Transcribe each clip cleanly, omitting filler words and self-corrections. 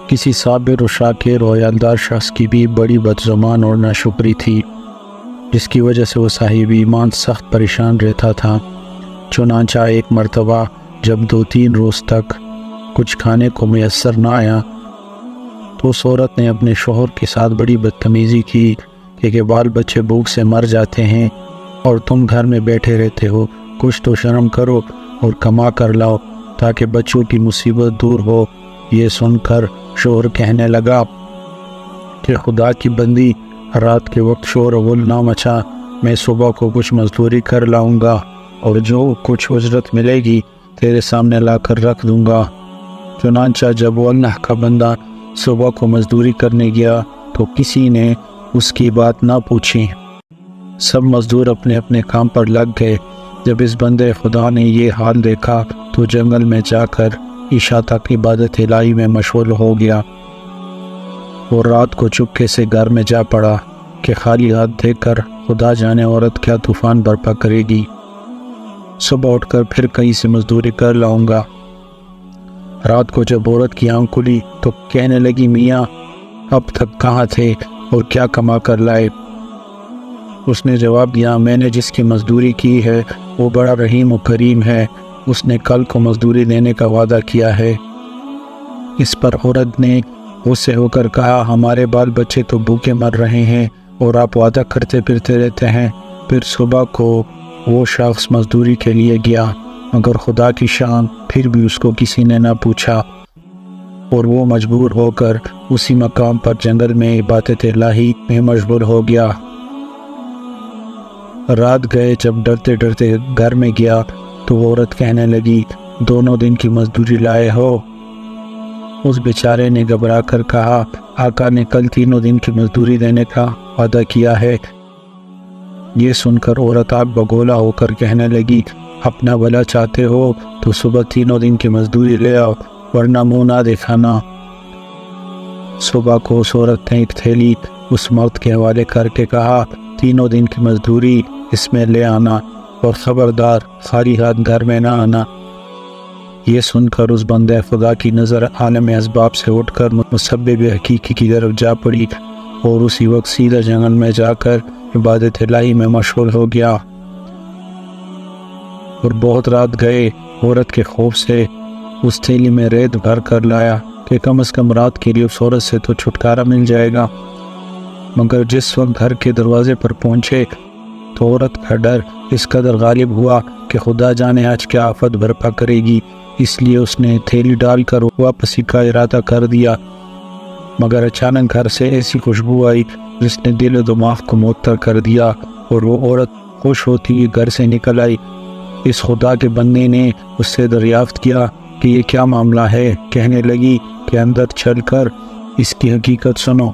کسی صابر و شاکر و عیالدار شخص کی بھی بڑی بدزبان اور ناشکری تھی، جس کی وجہ سے وہ صاحب ایمان سخت پریشان رہتا تھا۔ چنانچہ ایک مرتبہ جب 2-3 روز تک کچھ کھانے کو میسر نہ آیا تو اس عورت نے اپنے شوہر کے ساتھ بڑی بدتمیزی کی کہ بال بچے بھوک سے مر جاتے ہیں اور تم گھر میں بیٹھے رہتے ہو، کچھ تو شرم کرو اور کما کر لاؤ تاکہ بچوں کی مصیبت دور ہو۔ یہ سن کر شوہر کہنے لگا کہ خدا کی بندی، رات کے وقت شور غل نہ مچا، میں صبح کو کچھ مزدوری کر لاؤں گا اور جو کچھ اجرت ملے گی تیرے سامنے لا کر رکھ دوں گا۔ چنانچہ جب وہ اللہ کا بندہ صبح کو مزدوری کرنے گیا تو کسی نے اس کی بات نہ پوچھی، سب مزدور اپنے اپنے کام پر لگ گئے۔ جب اس بندے خدا نے یہ حال دیکھا تو جنگل میں جا کر عشاء تک عبادت الہی میں مشغول ہو گیا اور رات کو چپکے سے گھر میں جا پڑا کہ خالی ہاتھ دیکھ کر خدا جانے عورت کیا طوفان برپا کرے گی، صبح اٹھ کر پھر کہیں سے مزدوری کر لاؤں گا۔ رات کو جب عورت کی آنکھ کھلی تو کہنے لگی، میاں اب تک کہاں تھے اور کیا کما کر لائے؟ اس نے جواب دیا، میں نے جس کی مزدوری کی ہے وہ بڑا رحیم و کریم ہے، اس نے کل کو مزدوری دینے کا وعدہ کیا ہے۔ اس پر عورت نے غصے ہو کر کہا، ہمارے بال بچے تو بھوکے مر رہے ہیں اور آپ وعدہ کرتے پھرتے رہتے ہیں۔ پھر صبح کو وہ شخص مزدوری کے لیے گیا، مگر خدا کی شان پھر بھی اس کو کسی نے نہ پوچھا اور وہ مجبور ہو کر اسی مقام پر جنگل میں عبادت الہی میں مشغول ہو گیا۔ رات گئے، جب ڈرتے ڈرتے گھر میں گیا تو وہ عورت کہنے لگی، 2 دن کی مزدوری لائے ہو؟ اس بیچارے نے گھبرا کر کہا، آقا نے کل 3 دن کی مزدوری دینے کا وعدہ کیا ہے۔ یہ سن کر عورت آگ بگولا ہو کر کہنے لگی، اپنا بھلا چاہتے ہو تو صبح 3 دن کی مزدوری لے آؤ، ورنہ منہ نہ دکھانا۔ صبح کو اس عورت نے ایک تھیلی اس مرد کے حوالے کر کے کہا، 3 دن کی مزدوری اس میں لے آنا اور خبردار خالی ہاتھ گھر میں نہ آنا۔ یہ سن کر اس بندے خدا کی نظر عالم اسباب سے اٹھ کر مسبب حقیقی کی طرف جا پڑی اور اسی وقت سیدھا جنگل میں جا کر عبادت الہی میں مشغول ہو گیا۔ اور بہت رات گئے، عورت کے خوف سے اس تھیلی میں ریت بھر کر لایا کہ کم از کم رات کے لیے اس عورت سے تو چھٹکارا مل جائے گا۔ مگر جس وقت گھر کے دروازے پر پہنچے تو عورت کا ڈر اس قدر غالب ہوا کہ خدا جانے آج کیا آفت برپا کرے گی، اس لیے اس نے تھیلی ڈال کر واپسی کا ارادہ کر دیا۔ مگر اچانک گھر سے ایسی خوشبو آئی جس نے دل و دماغ کو معطر کر دیا اور وہ عورت خوش ہوتی ہوئی گھر سے نکل آئی۔ اس خدا کے بندے نے اس سے دریافت کیا کہ یہ کیا معاملہ ہے؟ کہنے لگی کہ اندر چل کر اس کی حقیقت سنو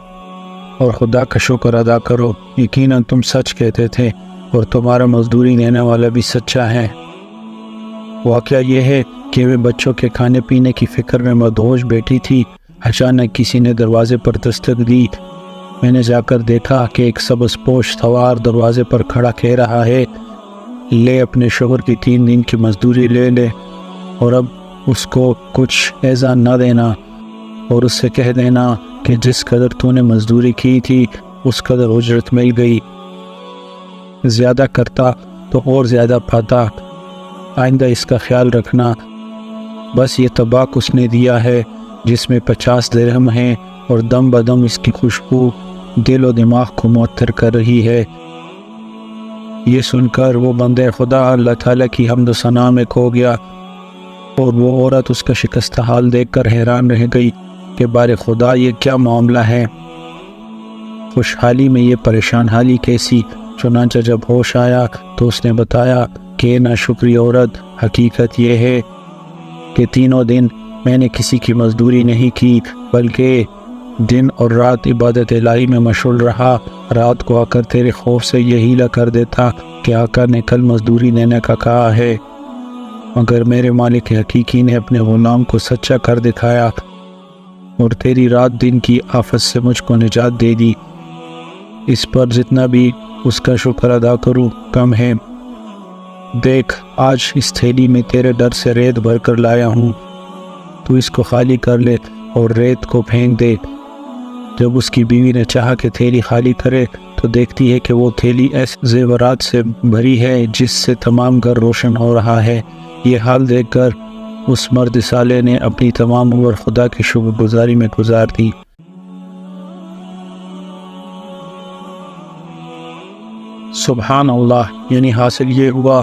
اور خدا کا شکر ادا کرو، یقیناً تم سچ کہتے تھے اور تمہارا مزدوری دینے والا بھی سچا ہے۔ واقعہ یہ ہے کہ وہ بچوں کے کھانے پینے کی فکر میں مدہوش بیٹھی تھی۔ اچانک کسی نے دروازے پر دستک دی۔ میں نے جا کر دیکھا کہ ایک سبز پوش سوار دروازے پر کھڑا کہہ رہا ہے، لے اپنے شوہر کی 3 دن کی مزدوری لے لے اور اب اس کو کچھ احسان نہ دینا اور اس سے کہہ دینا کہ جس قدر تو نے مزدوری کی تھی اس قدر اجرت مل گئی، زیادہ کرتا تو اور زیادہ پاتا، آئندہ اس کا خیال رکھنا۔ بس یہ طباق اس نے دیا ہے جس میں 50 درہم ہیں اور دم بدم اس کی خوشبو دل و دماغ کو معطر کر رہی ہے۔ یہ سن کر وہ بندے خدا اللہ تعالیٰ کی حمد و ثنا میں کھو گیا اور وہ عورت اس کا شکستہ حال دیکھ کر حیران رہ گئی کہ بار خدا یہ کیا معاملہ ہے، خوشحالی میں یہ پریشان حالی کیسی؟ چنانچہ جب ہوش آیا تو اس نے بتایا کہ ناشکری عورت، حقیقت یہ ہے کہ 3 دن میں نے کسی کی مزدوری نہیں کی بلکہ دن اور رات عبادت الہی میں مشغول رہا۔ رات کو آ کر تیرے خوف سے یہ ہیلا کر دیتا کہ آقا نے کل مزدوری دینے کا کہا ہے، مگر میرے مالک حقیقی نے اپنے غلام کو سچا کر دکھایا اور تیری رات دن کی آفت سے مجھ کو نجات دے دی۔ اس پر جتنا بھی اس کا شکر ادا کروں کم ہے۔ دیکھ آج اس تھیلی میں تیرے ڈر سے ریت بھر کر لایا ہوں، تو اس کو خالی کر لے اور ریت کو پھینک دے۔ جب اس کی بیوی نے چاہا کہ تھیلی خالی کرے تو دیکھتی ہے کہ وہ تھیلی ایسے زیورات سے بھری ہے جس سے تمام گھر روشن ہو رہا ہے۔ یہ حال دیکھ کر اس مرد صالح نے اپنی تمام عمر خدا کی شکر گزاری میں گزار دی۔ سبحان اللہ، یعنی حاصل یہ ہوا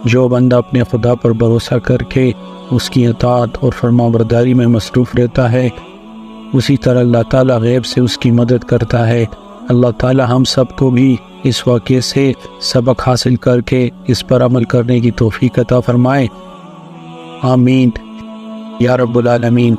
جو بندہ اپنے خدا پر بھروسہ کر کے اس کی اطاعت اور فرمانبرداری میں مصروف رہتا ہے، اسی طرح اللہ تعالیٰ غیب سے اس کی مدد کرتا ہے۔ اللہ تعالیٰ ہم سب کو بھی اس واقعے سے سبق حاصل کر کے اس پر عمل کرنے کی توفیق عطا فرمائے۔ آمین یا رب العالمین۔